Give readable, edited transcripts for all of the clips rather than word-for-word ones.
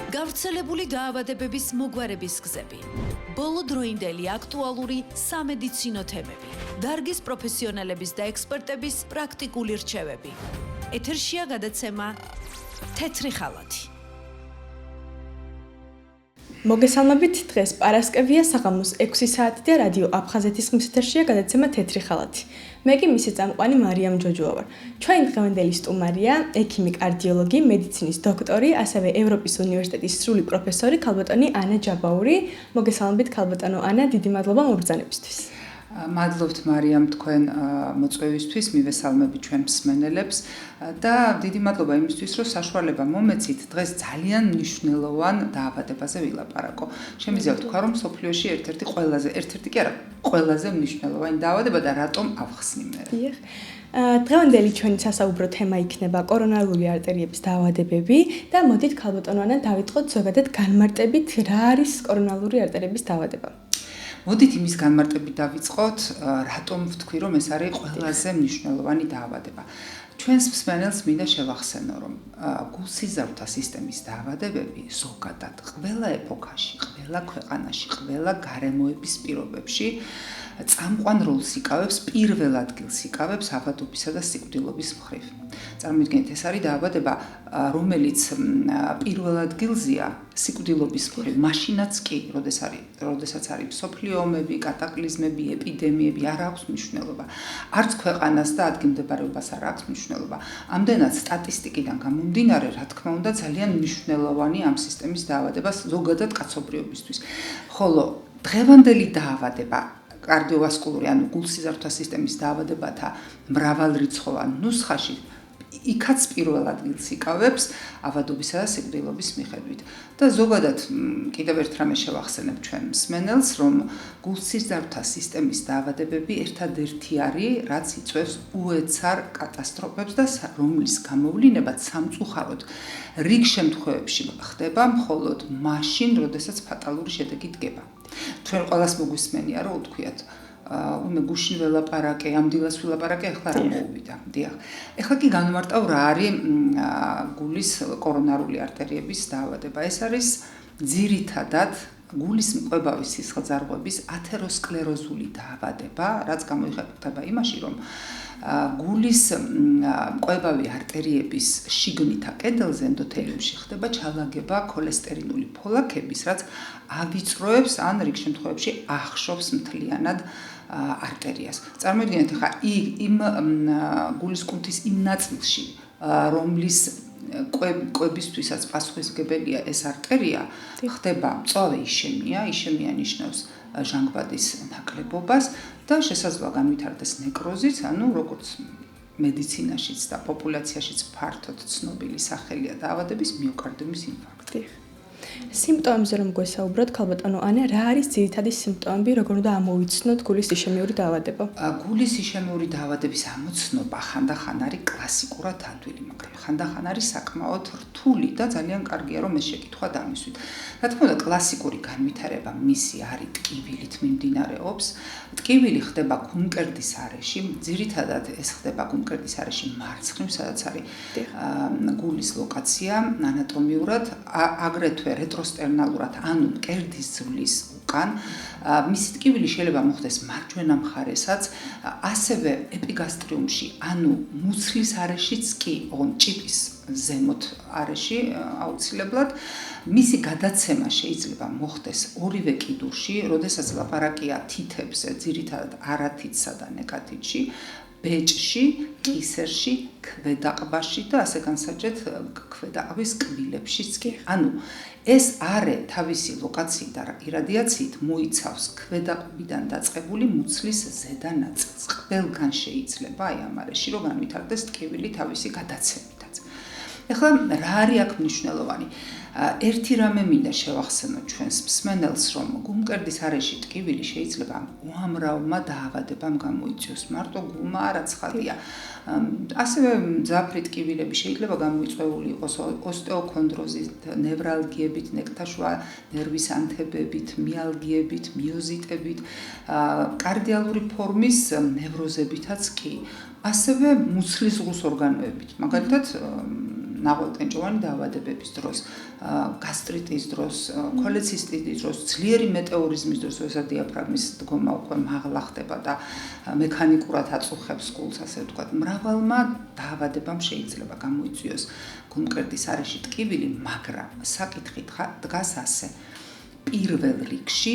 გავრცელებული დაავადებების მოგვარების გზები, ბოლოდროინდელი აქტუალური სამედიცინო თემები, დარგის პროფესიონალების და ექსპერტების პრაქტიკული რჩევები. ეთერშია გადაცემა თეთრი ხალათი. მოგესალმებით, დღეს პარასკევია, საღამოს 6 საათი და რადიო აფხაზეთის ხმის ეთერშია გადაცემა თეთრი ხალათი. მე კი მისი წამყვანი მარიამ ჯოჯოა ვარ. ჩვენი დღევანდელი სტუმარია ექიმი კარდიოლოგი, მედიცინის დოქტორი, ასევე ევროპის უნივერსიტეტის სრული პროფესორი ქალბატონი ანა ჯაბაური. მოგესალმებით ქალბატონო ანა, დიდი მადლობა მობრძანებისთვის. მადლობთ მარიამ თქვენ მოწვევისთვის, მივესალმებით ჩვენ მსმენელებს და დიდი მადლობა იმისთვის, რომ საშუალება მომეცით დღეს ძალიან მნიშვნელოვან დაავადებაზე ვილაპარაკო. შემიძლია ვთქვა, რომ მსოფლიოში ერთ-ერთი კი არა, ყველაზე მნიშვნელოვანი დაავადება და რატომ ავხსნი მე. დღევანდელი ჩვენი სასაუბრო თემა იქნება კორონარული არტერიების დაავადებები და მოდით ქალბატონო ანა დავიწყოთ ზოგადად განმარტებით, რა არის კორონარული არტერიების დაავადება. მოდით იმის განმარტებით დავიწყოთ, რატომ ვთქვი, რომ ეს არის ყველაზე მნიშვნელოვანი დაავადება. ჩვენს მსმენელს მინდა შევახსენო, რომ გულსიზარდთა სისტემის დაავადებები ზოგადად ყველა ეპოქაში, ყველა ქვეყანაში, ყველა გარემოების პირობებში წამყვან როლს იკავებს, პირველ ადგილს იკავებს ავადობისა და სიკვდილობის მხრივ. წარმოიდგინეთ, ეს არის დაავადება, რომელიც პირველ ადგილზეა სიკვდილობის მხრივ, მაშინაც კი, როდესაც არის მსოფლიო ომები, კატაკლიზმები, ეპიდემიები, არ აქვს მნიშვნელობა. არც ქვეყანას და ადგილმდებარეობას არ აქვს მნიშვნელობა. ამდენად სტატისტიკიდან გამომდინარე, რა თქმა უნდა, ძალიან მნიშვნელოვანი ამ სისტემის დაავადება ზოგადად კაცობრიობისთვის. ხოლო დღევანდელი დაავადება კარდიოვასკულური, ანუ გულსიზარდთა სისტემის დაავადებათა მრავალრიცხოვან ნუსხაში იქაც პირველ ადგილს იკავებს ავადობისა და სიკვდილობის მიხედვით. და ზოგადად კიდევ ერთ რამე შევახსენებ ჩვენ მსმენელს, რომ გულსიზარდთა სისტემის დაავადებები ერთადერთი არის, რაც იწვევს უეცარ კატასტროფებს და რომლის გამოვლინებაც სამწუხაროდ რიგ შემთხვევებში ხდება მხოლოდ მაშინ, როდესაც ფატალური შედეგი დგება. ჩვენ ყველას მოგვისმენია, რომ ვთქვიათ მე გუშინ ველაპარაკე, ამ დილას ვილაპარაკე, ახლა რა მოუვიდა. დიახ. ახლა კი განვმარტავ რა არის გულის კორონარული არტერიების დაავადება. ეს არის ძირითადად გულის მკვებავი სისხლძარღვების ათეროსკლეროზული დაავადება, რაც გამოიხატება იმაში, რომ გულის მკვებავი არტერიების შიგნითა კედელზე ენდოთელიუმში ხდება ჩალაგება ქოლესტერინული ფოლაქების, რაც ავიწროებს ან რიგ შემთხვევებში ახშობს მთლიანად არტერიას. წარმოიდგინეთ, ხა იმ გულის კუნთის იმ ნაწილში, რომლის კვებისთვისაც პასუხისმგებელია ეს არტერია, ხდება მწვავე იშემია ნიშნავს ჟანგბადის ნაკლებობას და შესაძლოა განვითარდეს ნეკროზიც, ანუ როგორც მედიცინაშიც და პოპულაციაშიც ფართოდ ცნობილი სახელია დაავადების მიოკარდიუმის ინფარქტი. სიმპტომებზე რომ გვესაუბროთ, ქალბატონო ანა, რა არის ძირითადი სიმპტომები, როგორ უნდა ამოვიცნოთ გულის იშემიური დაავადება? გულის იშემიური დაავადების ამოცნობა ხანდახან არის კლასიკურად ადვილი, მაგრამ ხანდახან არის საკმაოდ რთული და ძალიან კარგია, რომ ეს შეკითხვა დამისვით. რა თქმა უნდა, კლასიკური განვითარება მისი არის ტკივილით მიმდინარეობს. ტკივილი ხდება გულმკერდის არეში, ძირითადად ეს ხდება გულმკერდის არეში მარცხნივ, სადაც არის გულის ლოკაცია ანატომიურად, აგრეთვე რეტროსტერნალურად, ანუ მკერდის ძვლის უკან. მისი ტკივილი შეიძლება მოხდეს მარჯვენა მხარესაც, ასევე ეპიგასტრიუმში, ანუ მუცლის არეშიც კი, ოღონდ ჭიტის ზემოთ არეში აუცილებლად. მისი გადაცემა შეიძლება მოხდეს ორივე კიდურში, როდესაც ლაპარაკია თითებზე, ძირითადად არათითსა და ნეკათითში, ბეჭში, კისერში, ქვედაყბაში და ასე განსაჭეთ ქვედაყბის კბილებშიც კი. ანუ ეს არე თავისი ლოკაციით და irradiatsiით მოიცავს ქვედაყბიდან დაწყებული მუცლის ზედა ნაწილს. ყველგან შეიძლება აი ამ არეში რომ განვითარდეს ტკივილი თავისი გადაცემითაც. ეხლა რა არის აქ მნიშვნელოვანი? ერთი რამე მინდა შევახსენოთ ჩვენს მსმენელს, რომ გულმკერდის არეში ტკივილი შეიძლება უამრავმა დაავადებამ გამოიწვიოს. მარტო გულმა არა ცხადია. ასევე მძაფრი ტკივილები შეიძლება გამოიწვეული იყოს ოსტეოქონდროზით, ნევრალგიებით, ნექტაშუა ნერვის ანთებებით, მიალგიებით, მიოზიტებით, კარდიალური ფორმის ნევროზებითაც კი. ასევე მუცლის ზღვის ორგანოებით, მაგალითად ნაღველტენჭოვანი დაავადებების დროს, გასტრიტის დროს, ქოლეცისტიტის დროს, ძლიერი მეტეორიზმის დროს, როცა დიაფრაგმის დგომა უკვე მაღლა ხდება და მექანიკურად აწუხებს გულს, ასე ვთქვათ, მრავალმა დაავადებამ შეიძლება გამოიწვიოს გულმკერდის არეში ტკივილი, მაგრამ საკითხი დგას ასე. პირველ რიგში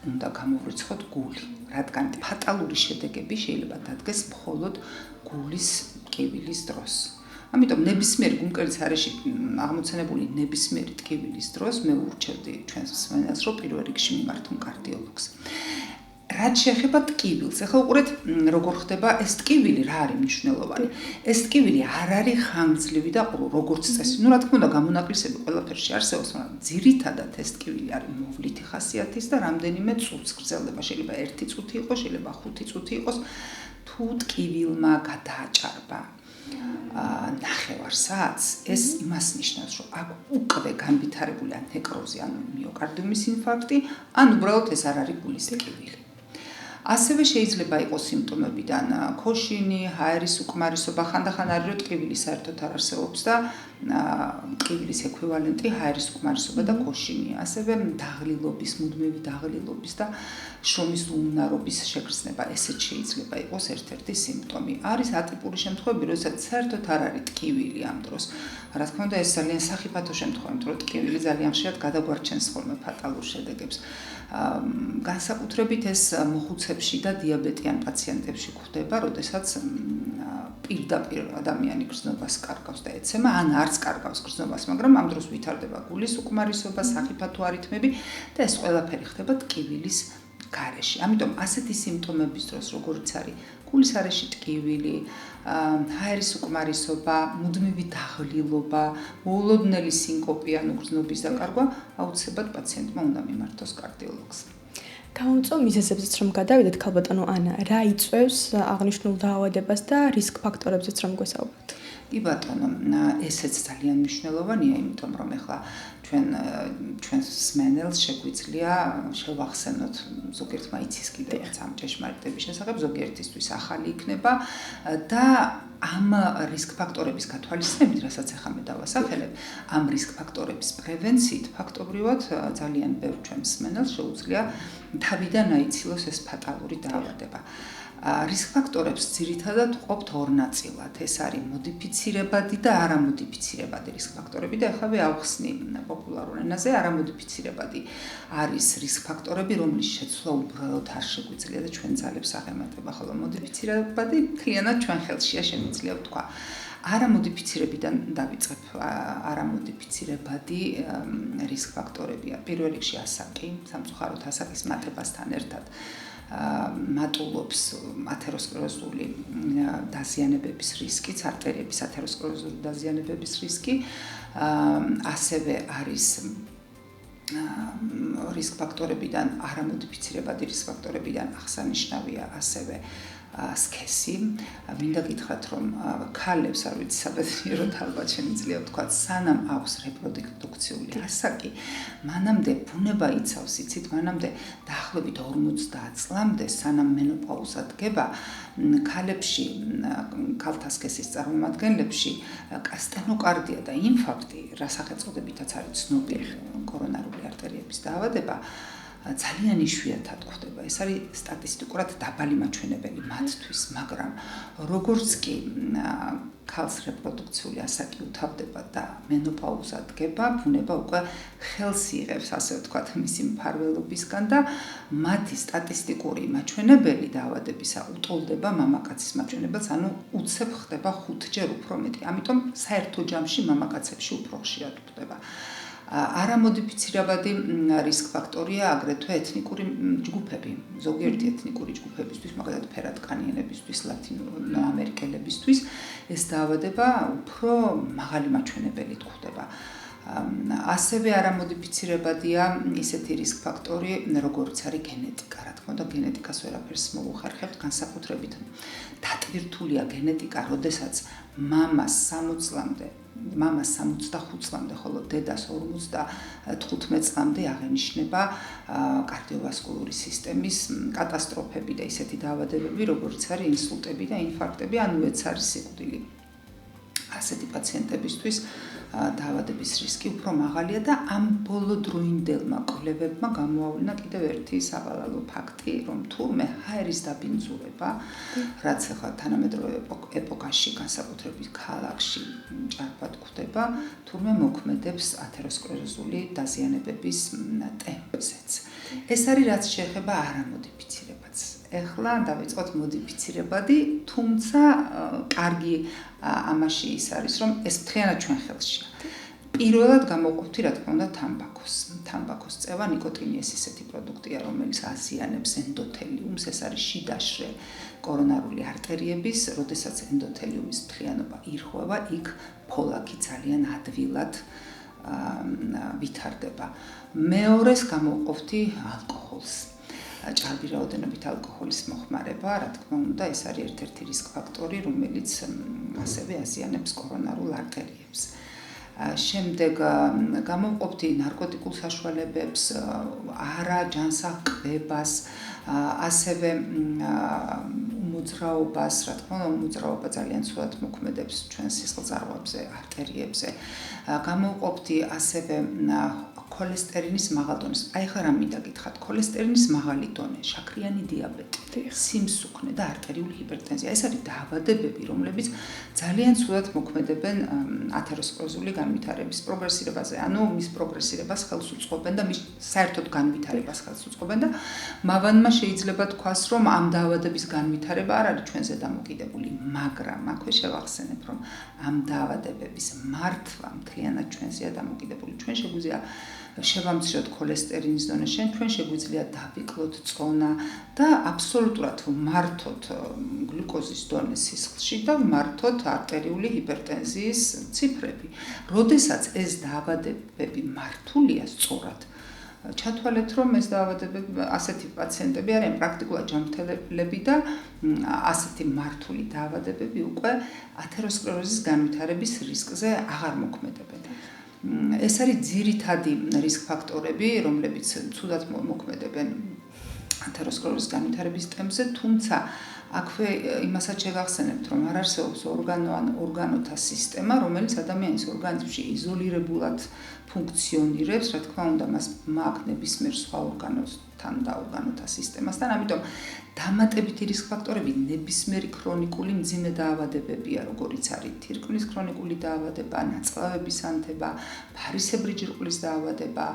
უნდა გამოვრიცხოთ გული, რადგან ფატალური შედეგები შეიძლება დადგეს მხოლოდ გულის ტკივილის დროს. ამიტომ ნებისმიერი გულმკერდის არეში აღმოცენებული ნებისმიერი ტკივილის დროს მე ვურჩევდი ჩვენს მსმენელს, რომ პირველ რიგში მიმართონ კარდიოლოგს. რაც შეეხება ტკივილს, ახლა უყურეთ როგორ ხდება ეს ტკივილი, რა არის მნიშვნელოვანი. ეს ტკივილი არ არის ხანგრძლივი და როგორც წესი. ნუ რა თქმა უნდა, გამონაკლისები ყველაფერში არსებობს, მაგრამ ძირითადად ეს ტკივილი არის მოვლითი ხასიათის და რამდენიმე წუთს გრძელდება. შეიძლება 1 წუთი იყოს, შეიძლება 5 წუთი იყოს. თუ ტკივილმა გადააჭარბა ნახევარ საათს, ეს იმას ნიშნავს, რომ აქ უკვე განვითარებულია ნეკროზი, ანუ მიოკარდიუმის ინფარქტი, ან უბრალოდ ეს არ არის გულის ტკივილი. ასევე შეიძლება იყოს სიმპტომებიდან ქოშინი, ჰაერის უკმარისობა, ხანდახან არის რომ ტკივილი საერთოდ არ არსებობს და ტკივილის ექვივალენტი ჰაერის უკმარისობა და ქოშინია. ასევე დაღლილობის, მუდმივი დაღლილობის და შრომის უუნარობის შეგრძნება, ესეც შეიძლება იყოს ერთ-ერთი სიმპტომი. არის ატიპური შემთხვევები, როდესაც საერთოდ არ არის ტკივილი ამ დროს. რა თქმა უნდა, ეს ძალიან სახიფათო შემთხვევა, იმიტომ რომ ტკივილი ძალიან ხშირად გადაგვარჩენს ხოლმე ფატალურ შედეგებს. განსაკუთრებით ეს მოხუცებში და დიაბეტიან პაციენტებში გვხდება, როდესაც პირდაპირ ადამიანი გრძნობას კარგავს და ეცემა, ან არც კარგავს გრძნობას, მაგრამ ამ დროს ვითარდება გულის უკმარისობა, სახიფათო არითმები და ეს ყველაფერი ხდება ტკივილის გარეშე. ამიტომ ასეთი სიმპტომების დროს, როგორც არის გულის არეში ტკივილი, ჰაერის უკმარისობა, მუდმივი დაღლილობა, მოულოდნელი სინკოპი ან უგრძნობის დაკარგვა, აუცილებლად პაციენტმა უნდა მიმართოს კარდიოლოგს. გამომწვევ მიზეზებზეც რომ გადავიდეთ, ქალბატონო ანა, რა იწვევს აღნიშნულ დაავადებას და რისკ ფაქტორებზეც რომ გვესაუბროთ? კი ბატონო, ესეც ძალიან მნიშვნელოვანია, იმიტომ რომ ეხლა ჩვენს მსმენელს შეგვიძლია შევახსენოთ ზოგიერთმა იცის კიდევაც ამ ჭეშმარიტების შესახებ, ზოგიერთისთვის ახალი იქნება და ამ რისკ ფაქტორების გათვალისწინებით, რასაც ახლა მე დავასახელებ, ამ რისკ ფაქტორების პრევენციით ფაქტობრივად ძალიან ბევრ ჩვენს მსმენელს შეუძლია თავიდან აიცილოს ეს ფატალური დაავადება. რისკ ფაქტორებს ძირითადად ვყოფთ ორ ნაწილად. ეს არის მოდიფიცირებადი და არამოდიფიცირებადი რისკ ფაქტორები და ახლა ავხსნი პოპულარულ ენაზე არამოდიფიცირებადი არის რისკ ფაქტორები, რომლის შეცვლა უბრალოდ არ შეგვიძლია და ჩვენ ძალებს აღემატება, ხოლო მოდიფიცირებადი მთლიანად ჩვენ ხელშია, შემიძლია ვთქვა. არამოდიფიცირებიდან დავიწყებ. არამოდიფიცირებადი რისკ ფაქტორებია. პირველ რიგში ასაკი, სამწუხაროდ ასაკის მატებასთან ერთად მატულობს ათეროსკლეროზული დაზიანებების რისკიც, არტერიების ათეროსკლეროზული დაზიანებების რისკი, ასევე არის რისკ ფაქტორებიდან, არამოდიფიცირებადი რისკ ფაქტორებიდან აღსანიშნავია ასევე სქესი. მინდა გითხრათ, რომ ქალებს, არ ვიცი, საბედნიეროდ ალბათ შემიძლია ვთქვათ, სანამ აქვს რეპროდუქციული ასაკი, მანამდე ბუნება იცავს, იცით, მანამდე დაახლოებით 50 წლამდე, სანამ მენოპაუზა დგება, ქალებში, ქალთა სქესის წარმომადგენლებში სტენოკარდია და ინფარქტი, რა სახელწოდებითაც არის ცნობილი კორონარული არტერიების დაავადება, ძალიან იშვიათად გვხდება. ეს არის სტატისტიკურად დაბალი მაჩვენებელი მათთვის, მაგრამ როგორც კი ქალს რეპროდუქციული ასაკი უთავდება და მენოპაუზა დგება, ბუნება უკვე ხელს იღებს, ასე ვთქვათ, მისი მფარველობისგან და მათი სტატისტიკური მაჩვენებელი დაავადებისა უტოლდება მამაკაცის მაჩვენებელს, ანუ უცებ ხდება 5-ჯერ უფრო მეტი. ამიტომ საერთო ჯამში მამაკაცებში უფრო ხშირად გვხდება. არამოდიფიცირებადი რისკ ფაქტორია აგრეთვე ეთნიკური ჯგუფები, ზოგიერთი ეთნიკური ჯგუფებისთვის, მაგალითად ფერადკანიანებისთვის, ლათინოამერიკელებისთვის ეს დაავადება უფრო მაღალი მაჩვენებელით გვხდება. ასევე არამოდიფიცირებადია ისეთი რისკ ფაქტორი, როგორც არის გენეტიკა. რა თქმა უნდა, გენეტიკას ვერაფერს მოვუხერხებთ, განსაკუთრებით დატვირთულია გენეტიკა, როდესაც მამას 60 წლამდე, მამას 65 წლამდე, ხოლო დედას 55 წლამდე აღენიშნება კარდიოვასკულური სისტემის კატასტროფები და ისეთი დაავადებები, როგორც არის ინსულტები და ინფარქტები, ანუ ეც არის სიკვდილი. ასეთი პაციენტებისთვის დაავადების რისკი უფრო მაღალია და ამ ბოლოდროინდელმა კვლევებმა გამოავლინა კიდევ ერთი სავალალო ფაქტი, რომ თურმე ჰაერის დაბინძურება, რაც ახლა თანამედროვე ეპოქაში განსაკუთრებით ქალაქში ჭარბად გვხვდება, თურმე მოქმედებს ათეროსკლეროზული დაზიანებების ტემპზეც. ეს არის რაც შეეხება არამოდიფიცირებადს. ეხლა დავიწყოთ მოდიფიცირებადი, თუმცა კარგი ამაში ის არის, რომ ეს მთლიანად ჩვენ ხელშია. პირველად გამოვყოფთი, რა თქმა უნდა, თამბაქოს წევა, ნიკოტინი ეს ისეთი პროდუქტია, რომელიც აზიანებს ენდოთელიუმს, ეს არის შიდაშრე კორონარული არტერიების, როდესაც ენდოთელიუმის მთლიანობა ირღვევა, იქ ფოლაგი ძალიან ადვილად ვითარდება. მეორეს გამოვყოფთი ალკოჰოლს. ჭარბი რაოდენობით ალკოჰოლის მოხმარება, რა თქმა უნდა, ეს არის ერთ-ერთი რისკ ფაქტორი, რომელიც ასევე აზიანებს კორონარულ არტერიებს. შემდეგ გამოვყოფთი ნარკოტიკულ საშუალებებს, არაჯანსაღკვებას, ასევე უმოძრაობას, რა თქმა უნდა, უმოძრაობა ძალიან ცუდად მოქმედებს ჩვენს სისხლძარღვებზე, არტერიებზე. გამოვყოფთი ასევე ქოლესტერინის მაღალ დონეს. აი ხა რა მინდა გითხრათ, ქოლესტერინის მაღალი დონე, შაქრიანი დიაბეტი, სიმსუქნე და არტერიული ჰიპერტენზია. ეს არის დაავადებები, რომლებიც ძალიან ცუდად მოქმედებენ ათეროსკლეროზული განვითარების პროგრესირებაზე. ანუ მის პროგრესირებას ხელს უწყობენ და მის საერთოდ განვითარებას ხელს უწყობენ და მავანმა შეიძლება თქვას, რომ ამ დაავადების განვითარება არ არის ჩვენზე დამოკიდებული, მაგრამ აქვე შევახსენებ, რომ ამ დაავადებების მართვა მთლიანად ჩვენზეა დამოკიდებული. ჩვენ შეგვიძლია შევამციროთ ქოლესტერინის დონე, ჩვენ შეგვიძლია დავიკლოთ წონა და აბსოლუტურად ვმართოთ გლუკოზის დონე სისხლში და ვმართოთ არტერიული ჰიპერტენზიის ციფრები. როდესაც ეს დაავადებები მართულია სწორად, ჩათვალეთ, რომ ეს დაავადებები, ასეთი პაციენტები არიან პრაქტიკულად ჯანმრთელები და ასეთი მართული დაავადებები უკვე ათეროსკლეროზის განვითარების რისკზე აღარ მოქმედებენ. ეს არის ძირითადი რისკ ფაქტორები, რომლებიც ცუდად მოქმედებენ ათეროსკლეროზის განვითარების ტემპზე, თუმცა აქვე იმასაც შევახსენებთ, რომ არ არსებობს ორგანოთა სისტემა, რომელიც ადამიანის ორგანიზმში იზოლირებულად ფუნქციონირებს, რა თქმა უნდა, მას მაქვს ნებისმიერ სხვა ორგანოსთან და ორგანოთა სისტემასთან, ამიტომ დამატებითი რისკ ფაქტორები ნებისმიერი ქრონიკული მძიმე დაავადებებია, როგორიც არის თირკმლის ქრონიკული დაავადება, ნაწლავების ანთება, ფარისებრი ჯირკვლის დაავადება,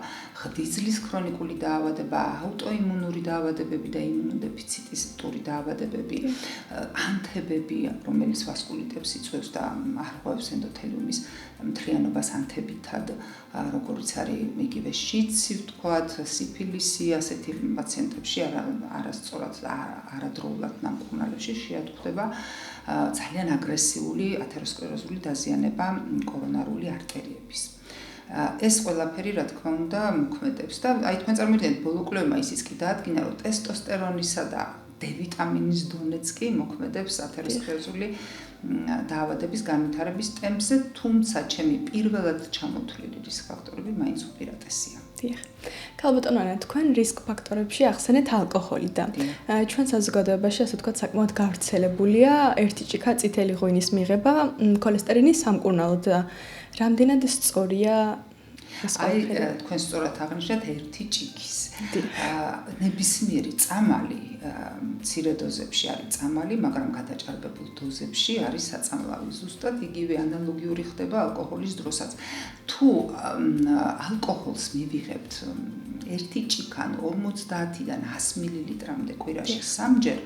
ხდიძლის ქრონიკული დაავადება, აუტოიმუნური დაავადებები და იმუნოდეფიციტური დაავადებები, ანთებები, რომელიც ვასკულიტებს იწვევს და არღვევს ენდოთელიუმის მთლიანობას ანთებითად, როგორც არის იგივე შიცი, ვთქვათ, სიფილისი, ასეთი პაციენტებში არასწორად არადროულად ნამკურნალებში შეატყდება ძალიან აგრესიული ათეროსკლეროზული დაზიანება კორონარული არტერიების. ეს ყველაფერი, რა თქმა უნდა, მოქმედებს და აი თქვენ წარმოვიდგინეთ, ბოლო კვლევებმა ისიც კი დაადგინა, რომ ტესტოსტერონისა და D ვიტამინის დონეც კი მოქმედებს ათეროსკლეროზული დაავადების განვითარების ტემპზე, თუმცა ჩემი პირველად ჩამოთვლილი რისკ ფაქტორები მაინც უპირატესია. დიახ. ქალბატონო ანა, თქვენ რისკ ფაქტორებში ახსენეთ ალკოჰოლი და ჩვენ საზოგადოებაში, ასე ვთქვათ, საკმაოდ გავრცელებულია ერთი ჭიქა წითელი ღვინის მიღება ქოლესტერინის სამკურნალოდ. რამდენად სწორია აი თქვენ სწორად აღნიშნეთ ერთი ჭიქის. ნებისმიერი წამალი მცირე დოზებში არის წამალი, მაგრამ გადაჭარბებულ დოზებში არის საწამლავი. ზუსტად იგივე ანალოგიური ხდება ალკოჰოლის დროსაც. თუ ალკოჰოლს მივიღებთ ერთი ჭიქან 50-დან 100 მილilitrამდე კვირაში 3-ჯერ,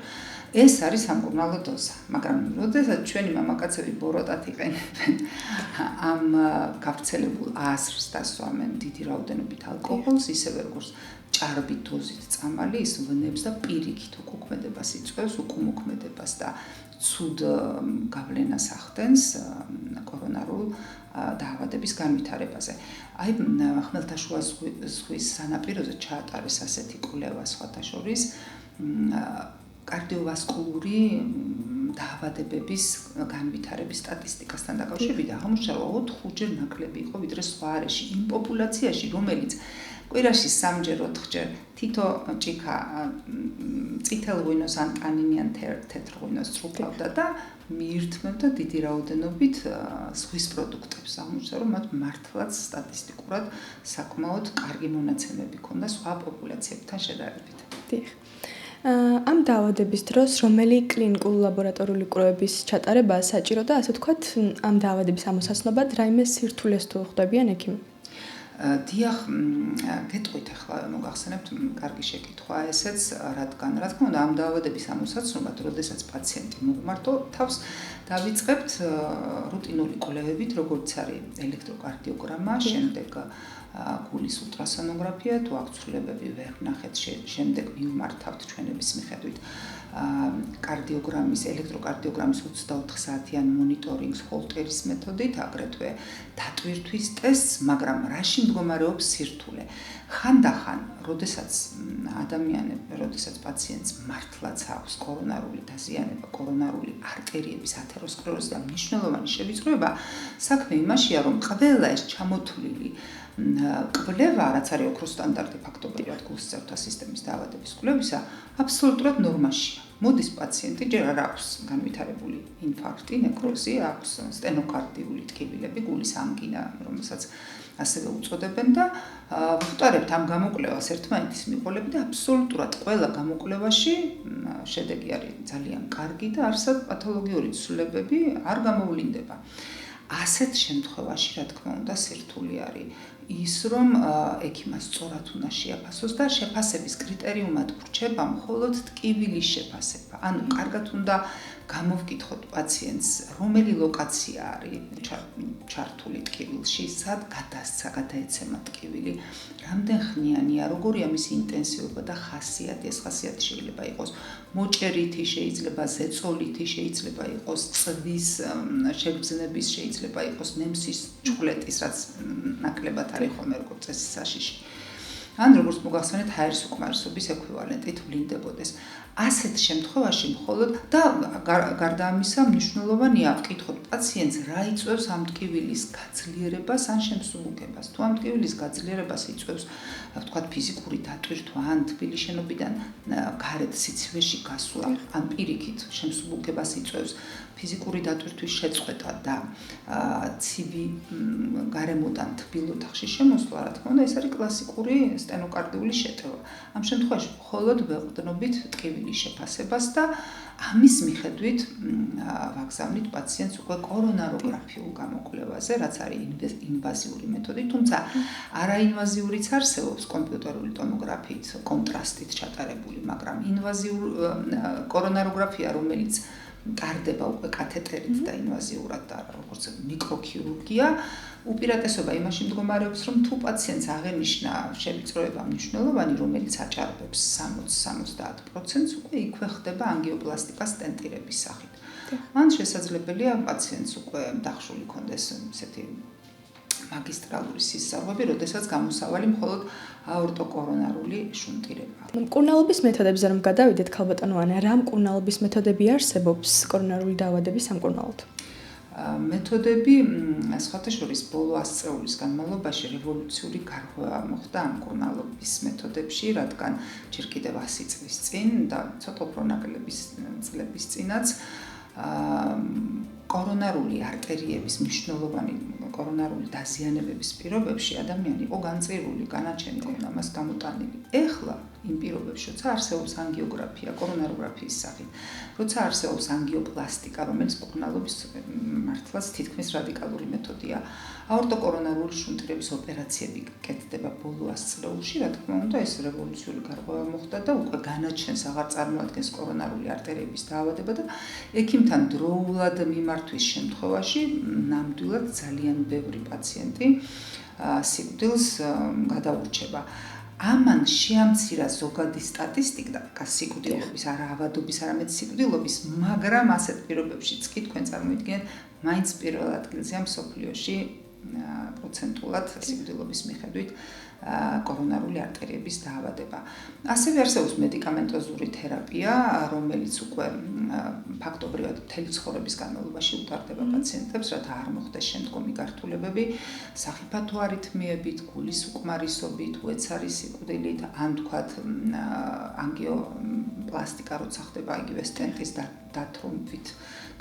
ეს არის სამკურნალო დოზა, მაგრამ როდესაც ჩვენი მამაკაცები ბოროტად იყენებენ ამ გავრცელებულ აზრს და სვამენ დიდი რაოდენობით ალკოჰოლს, ისევე როგორც ჭარბი დოზით წამალი, ის ვნებს და პირიქით უკუქმედებას იწვევს, უკუმოქმედებას და ცუდ გავლენას ახდენს კორონარულ დაავადების განვითარებაზე. აი ხმელთაშუა ზღვის სანაპიროზე ჩაატარეს ასეთი კვლევა სხვათა შორის კარდიოვასკულური დაავადებების განვითარების სტატისტიკასთან დაკავშირებით აღმოჩნდა, რომ 4-ჯერ ნაკლები იყო ვიდრე სხვა არეში იმ პოპულაციაში, რომელიც კვირაში 3-ჯერ 4-ჯერ თითო ჭიქა წითელ ღვინოს ან ტანინიან თეთრ ღვინოს წრუկავდა და მიირთმევდა დიდი რაოდენობით ზღვის პროდუქტებს. აღმოჩნდა, რომ მათ მართლაც სტატისტიკურად საკმაოდ კარგი მონაცემები ჰქონდა სხვა პოპულაციებთან შედარებით. დიახ. ამ დაავადების დროს რომელი კლინიკური ლაბორატორიული კვლევების ჩატარება საჭირო და ასე ვთქვათ, ამ დაავადების ამოსაცნობად რაიმე სირთულეს თუ ხვდებიან ექიმი? დიახ, გეტყვით ახლა მოგახსენებთ კარგი შეკითხვა ესეც, რადგან რა თქმა უნდა ამ დაავადების ამოსაცნობად, როდესაც პაციენტი მოგვმართო, თავს დავიწყებთ რუტინული კვლევებით, როგორც არის ელექტროკარდიოგრამა, შემდეგ გულის ულტრასონოგრაფია, თუ აქვს ცვლილებები ვერ ვნახეთ, შემდეგ მივმართავთ ჩვენების მიხედვით კარდიოგრამის, ელექტროკარდიოგრამის 24 საათიან მონიტორინგს ჰოლტერის მეთოდით, აგრეთვე დატვირთვის ტესტს, მაგრამ რაში მდგომარეობს სირთულე? ხანდახან, როდესაც პაციენტს მართლაც აქვს კორონარული დაზიანება, კორონარული არტერიების ათეროსკლეროზი და მნიშვნელოვანი შევიწროება, საქმე იმაშია, რომ ყველა ეს ჩამოთვლილი კვლევა, რაც არის ოქროს სტანდარტი ფაქტობრივად გულსწრაფთა სისტემის დაავადების კვლევისა, აბსოლუტურად ნორმაშია. მოდის პაციენტი, ჯერ არ აქვს განვითარებული ინფარქტი, ნეკროზი, აქვს სტენოკარდიული ტკივილები, გულის ანგინა, რომელსაც ასევე უწოდებენ და ვხვდარებთ ამ გამოკვლევას ერთმანეთის მიყოლები და აბსოლუტურად ყველა გამოკვლევაში შედეგი არის ძალიან კარგი და არსად პათოლოგიური ცვლილებები არ გამოვლინდება. ასეთ შემთხვევაში, რა თქმა უნდა, სირთულე არის ის, რომ ექიმას სწორად უნდა შეაფასოს და შეფასების კრიტერიუმად ვრჩება მხოლოდ ტკივილის შეფასება. ანუ კარგად უნდა გამოვკითხოთ პაციენტს, რომელი ლოკაცია არის ჩართული ტკივილში, სად გადასცა, გადაეცემა ტკივილი, რამდენ ხნიანია, როგორია მისი ინტენსივობა და ხასიათი. ეს ხასიათი შეიძლება იყოს მოჭერითი, შეიძლება ზეწოლითი, შეიძლება იყოს წვის შეგრძნების, შეიძლება იყოს ნემსის ჩხვლეტის, რაც ნაკლებად არის ხოლმე როგორც წესი საშიში. ან როგორც მოგახსენეთ, ჰაერის უკმარისობის ექვივალენტით ვლინდებოდეს. ასეთ შემთხვევაში მხოლოდ და გარდა ამისა მნიშვნელოვანია ვკითხოთ პაციენტს რა იწვევს ამ ტკივილის გაძლიერებას ან შემსუბუქებას. თუ ამ ტკივილის გაძლიერებას იწვევს, ვთქვათ, ფიზიკური დატვირთვა ან თბილი შენობიდან გარეთ სიცივეში გასვლა, ან პირიქით შემსუბუქებას იწვევს ფიზიკური დატვირთვის შეწყვეტა და ცივი გარემოდან თბილ ოთახში შემოსვლა, რა თქმა უნდა, ეს არის კლასიკური სტენოკარდიული შეტევა. ამ შემთხვევაში მხოლოდ ვეყრდნობით ტკივილის შეფასებას და ამის მიხედვით ვაგზავნით პაციენტს უკვე კორონაროგრაფიულ გამოკვლევაზე, რაც არის ინვაზიური მეთოდი, თუმცა არაინვაზიურიც არსებობს კომპიუტერული ტომოგრაფიით, კონტრასტით ჩატარებული, მაგრამ კორონაროგრაფია, რომელიც ტარდება უკვე კათეტერით და ინვაზიურად და როგორც მიკროქირურგია, უპირატესობა იმაში მდგომარეობს, რომ თუ პაციენტს აღენიშნა შევიწროება მნიშვნელოვანი, რომელიც აჭარბებს 60-70%, უკვე იქვე ხდება ანგიოპლასტიკა სტენტირების სახით. ან შესაძლებელია პაციენტს უკვე დახშული ქონდეს ესეთი მაგისტრალური სისხლები, როდესაც გამოსავალი მხოლოდ აორტოკორონარული შუნტირება. მკურნალობის მეთოდებზე რომ გადავიდეთ, ქალბატონო ანა, რა მკურნალობის მეთოდები არსებობს კორონარული დაავადების სამკურნალოდ? მეთოდები, სხვათა შორის, ბოლო 100 წლების განმავლობაში რევოლუციური გარღვევა მოხდა ამ მკურნალობის მეთოდებში, რადგან ჯერ კიდევ 100 წლის წინ და ცოტა უფრო ნაკლების წლების წინაც კორონარული არტერიების მნიშვნელოვანი კორონარული დაზიანებების პირობებში ადამიანი იყო განწირული, განაჩენი ქონდა მას გამოტანილი. ეხლა იმ პირობებში, როცა არსებობს ანგიოგრაფია, კორონაროგრაფიის სახით, როცა არსებობს ანგიოპლასტიკა, რომელიც მკურნალობის მართლაც თითქმის რადიკალური მეთოდია, აორტოკორონარული შუნტირების ოპერაციები კეთდება ბოლო 100 წლებში, რა თქმა უნდა, ეს რევოლუციური გარღვევა მოხდა და უკვე განაჩენს აღარ წარმოადგენს კორონარული არტერიების დაავადება და ექიმთან დროულად მიმართვის შემთხვევაში ნამდვილად ძალიან ბევრი პაციენტი სიკვდილს გადაურჩება. ამან შეამცირა ზოგადი სტატისტიკა სიკვდილობის, არა ავადობის, არამედ სიკვდილობის, მაგრამ ასეთ პირობებშიც კი თქვენ წარმოიდგინეთ, მაინც პირველ ადგილზეა მსოფლიოში პროცენტულად სიკვდილობის მიხედვით კორონარული არტერიების დაავადება. ასევე არსებობს მედიკამენტოზური თერაპია, რომელიც უკვე ფაქტობრივად მთელი ცხოვრების განმავლობაში უტარდება პაციენტებს, რათა არ მოხდეს შემდგომი გართულებები, სახიფათო არითმიებით, გულის უკმარისობით, უეცარი სიკვდილით, ან თქვათ ანგიოპლასტიკა, როცა ხდება იგივე სტენტის დათრომვით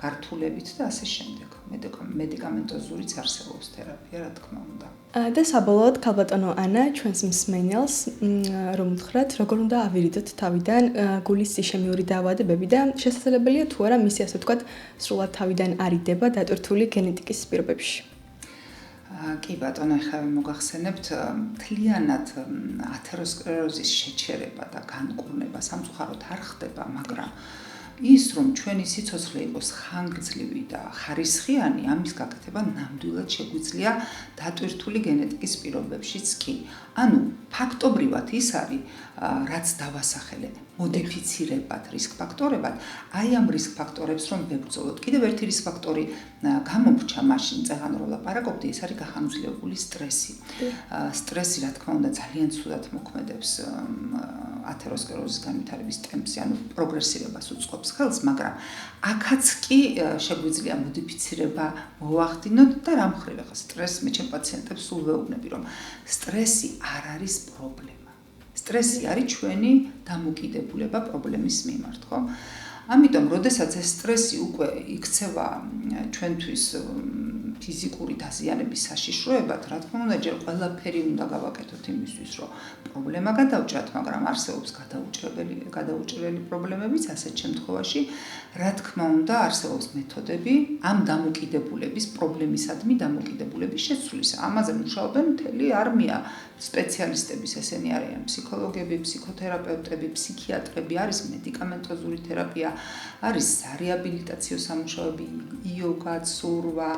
გართულებით და ასე შემდეგ. მედიკამენტოზურიც არსებობს თერაპია, რა თქმა უნდა. და საბოლოოდ ქალბატონო ანა ჩვენს მსმენელს რომ უთხრათ როგორ უნდა ავირიდოთ თავიდან გულის სიშემიური დაავადებები და შესაძლებელია თუ არა მისი ასე ვთქვათ სრულად თავიდან არიდება დატვირთული გენეტიკის პირობებში. კი ბატონო, ახლა მოგახსენებთ მთლიანად ათეროსკლეროზის შეჩერება და განკურნება სამწუხაროდ არ ხდება, მაგრამ ის რომ ჩვენი სიცოცხლე იყოს ხანგრძლივი და ხარისხიანი, ამის გაკეთება ნამდვილად შეგვიძლია დატვირთული გენეტიკის პირობებშიც კი. ანუ ფაქტობრივად ის არის, რაც დავასახელე, მოდიფიცირებად რისკ ფაქტორებად, აი ამ რისკ ფაქტორებს რომ ვებრძოლოთ. კიდევ ერთი რისკ ფაქტორი გამომრჩა მაშინ წეღან რო ლაპარაკობდი, ეს არის გახანგრძლივებული სტრესი. სტრესი, რა თქმა უნდა, ძალიან ცუდად მოქმედებს ათეროსკლეროზის განვითარების ტემპზე, ანუ პროგრესირებას უწყობს ხელს, მაგრამ აქაც კი შეგვიძლია მოდიფიცირება მოვახდინოთ და რა მხრივ ახლა სტრესს მე ჩემ პაციენტებს სულ ვეუბნები, რომ სტრესი არ არის პრობლემა. სტრესი არის ჩვენი დამოკიდებულება პრობლემის მიმართ, ხო? ამიტომ, როდესაც ეს სტრესი უკვე იქცევა ჩვენთვის ფიზიკური დაზიანების საშიშროებად, რა თქმა უნდა, ჯერ ყველაფერი უნდა გავაკეთოთ იმისთვის, რომ პრობლემა გადავჭრათ, მაგრამ არსებობს გადაუჭრელი პრობლემებიც ასეთ შემთხვევაში, რა თქმა უნდა, არსებობს მეთოდები ამ დამოკიდებულების პრობლემისადმი დამოკიდებულების შეცვლისა. ამაზე მუშაობენ მთელი არმია სპეციალისტების, ესენი არიან ფსიქოლოგები, ფსიქოთერაპევტები, ფსიქიატრები, არის მედიკამენტოზური თერაპია, არის სარეაბილიტაციო სამუშაოები, იოგა, ცურვა,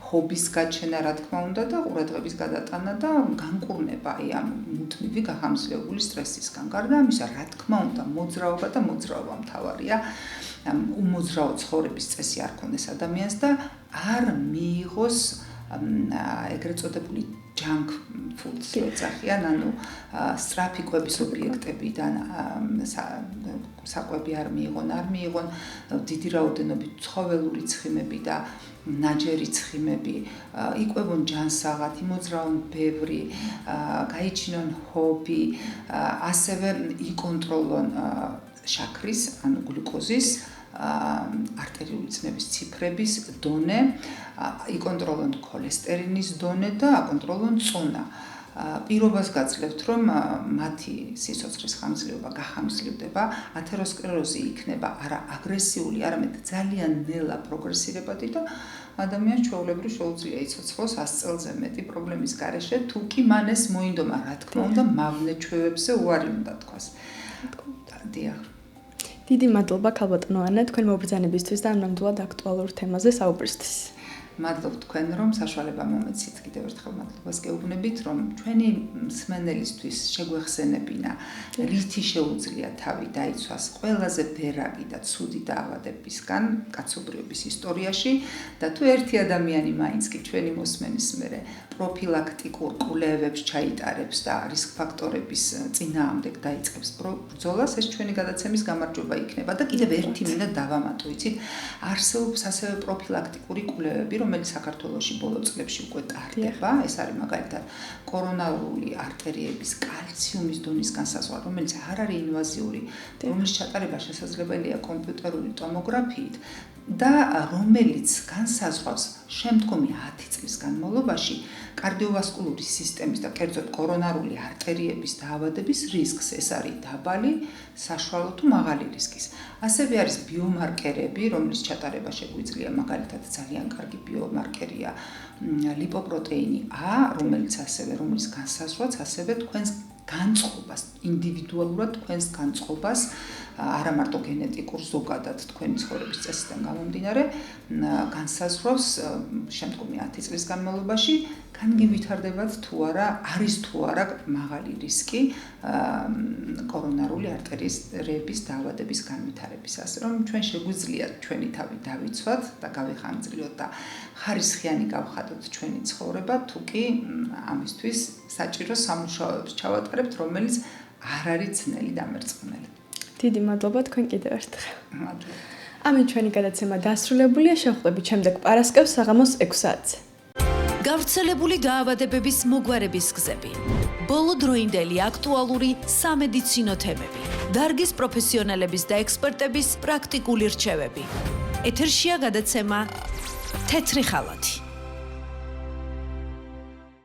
ჰობის გაჩენა, რა თქმა უნდა, და ყურადღების გადატანა და განკურნება აი ამ მუდმივი გახანგრძლივებული სტრესისგან. გარდა ამისა, რა თქმა უნდა, მოძრაობა და მოძრაობა მთავარია. უმოძრაო ცხოვრების წესი არ ქონდეს ადამიანს და არ მიიღოს ეგრეთ წოდებული junk foods, ეძახიან, ანუ სწრაფი კვების ობიექტებიდან საკვები არ მიიღონ დიდი რაოდენობით ცხოველური ცხიმები და ნაჯერი ცხიმები, იკვებონ ჯანსაღად, იმოძრავონ ბევრი, გაიჩინონ ჰობი, ასევე იკონტროლონ შაქრის, ანუ გლუკოზის, არტერიული წნევის ციფრების დონე, იკონტროლონ ქოლესტერინის დონე და აკონტროლონ წონა. პირობას გაძლევთ, რომ მათი სიცოცხლის ხანგრძლივობა გახანგრძლივდება, ათეროსკლეროზი იქნება არა აგრესიული, არამედ ძალიან ნელა პროგრესირებადი და ადამიანს ჩვეულებრივ შეუძლია იცოცხლოს 100 წელზე მეტი პრობლემის გარეშე, თუ კი მან ეს მოინდომა, რა თქმა უნდა, მავნე ჩვევებზე უარი უნდა თქვას. დიახ. დიდი მადლობა ქალბატონო ანა, თქვენ მობრძანებისთვის და ამ ნამდვილად აქტუალურ თემაზე საუბრისთვის. მადლობ თქვენ, რომ საშუალება მომეცით. კიდევ ერთხელ მადლობას გეუბნებით, რომ ჩვენი მსმენელისთვის შეგვეხსენებინა, რითი შეუძლია თავი დაიცვას ყველაზე ბერაგი და ცუდი დაავადებისგან კაცობრიობის ისტორიაში და თუ ერთი ადამიანი მაინც კი ჩვენი მოსმენის მერე პროფილაქტიკურ კვლევებს ჩაიტარებს და რისკ ფაქტორების წინააღმდეგ დაიწყებს ბრძოლას, ეს ჩვენი გადაცემის გამარჯვება იქნება და კიდევ ერთი მინდა დავამატო, იცით, არსებობს ასევე პროფილაქტიკური კვლევები, რომელიც საქართველოში ბოლო წლებში უკვე ტარდება. ეს არის მაგალითად კორონარული არტერიების კალციუმის დონის განსაზღვრა, რომელიც არ არის ინვაზიური, რომლის ჩატარება შესაძლებელია კომპიუტერული ტომოგრაფიით და რომელიც განსაზღვრავს შემდგომი 10 წლის განმავლობაში კარდიოვასკულური სისტემის და კერძოდ კორონარული არტერიების დაავადების რისკს. ეს არის დაბალი, საშუალო თუ მაღალი რისკის. ასევე არის ბიომარკერები, რომლის ჩატარება შეგვიძლია, მაგალითად ძალიან კარგი ბიომარკერია ლიპოპროტეინი A, რომლის განსაზღვრაც ასევე თქვენს განწყობას, ინდივიდუალურად თქვენს განწყობას, არა მარტო გენეტიკურ, ზოგადად თქვენი ცხოვრების წესიდან გამომდინარე, განსაზღვრავს შემდგომი 10 წლის განმავლობაში, განგივითარდებათ თუ არა, არის თუ არა მაღალი რისკი კორონარული არტერიების დაავადების განვითარების. ასე რომ ჩვენ შეგვიძლია ჩვენი თავი დავიცვათ და გავიხანგრძლივოთ და ხარისხიანი გავხადოთ ჩვენი ცხოვრება, თუ კი ამისთვის საჭირო სამუშაოებს ჩავატარებთ, რომელიც არ არის ძნელი და მერწყმელი. დიდი მადლობა თქვენ კიდევ ერთხელ. მადლობა. ამით ჩვენი გადაცემა დასრულებულია. შევხვდებით შემდეგ პარასკევს საღამოს 6 საათზე. გავრცელებული დაავადებების მოგვარების გზები. ბოლოდროინდელი აქტუალური სამედიცინო თემები. დარგის პროფესიონალების და ექსპერტების პრაქტიკული რჩევები. ეთერშია გადაცემა თეთრი ხალათი.